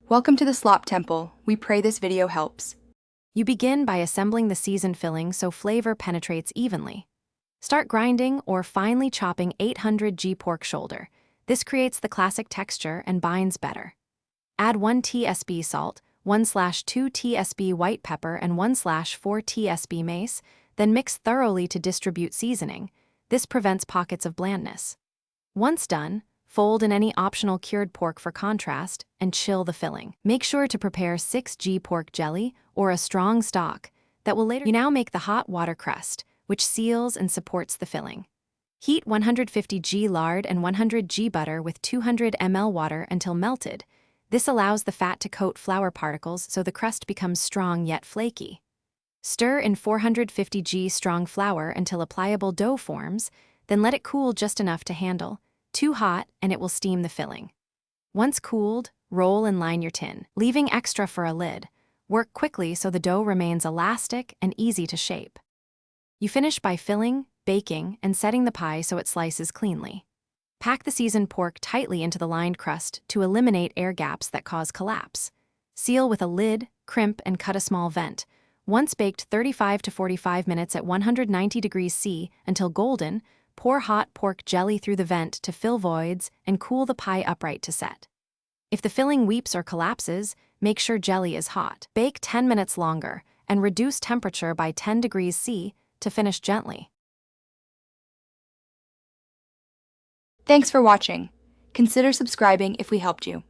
Welcome to the Slop Temple. We pray this video helps. You begin by assembling the seasoned filling so flavor penetrates evenly. Start grinding or finely chopping 800 g pork shoulder. This creates the classic texture and binds better. Add 1 tsb salt, 1/2 tsb white pepper, and 1/4 tsb mace, then mix thoroughly to distribute seasoning. This prevents pockets of blandness. Once done, fold in any optional cured pork for contrast and chill the filling. Make sure to prepare 6 g pork jelly or a strong stock that will later. You now make the hot water crust, which seals and supports the filling. Heat 150 g lard and 100 g butter with 200 ml water until melted. This allows the fat to coat flour particles so the crust becomes strong yet flaky. Stir in 450 g strong flour until a pliable dough forms, then let it cool just enough to handle. Too hot and it will steam the filling. Once cooled, roll and line your tin, leaving extra for a lid. Work quickly so the dough remains elastic and easy to shape. You finish by filling, baking, and setting the pie so it slices cleanly. Pack the seasoned pork tightly into the lined crust to eliminate air gaps that cause collapse. Seal with a lid, crimp, and cut a small vent. Once baked 35 to 45 minutes at 190 degrees C until golden, pour hot pork jelly through the vent to fill voids and cool the pie upright to set. If the filling weeps or collapses, make sure jelly is hot. Bake 10 minutes longer and reduce temperature by 10 degrees C to finish gently. Thanks for watching. Consider subscribing if we helped you.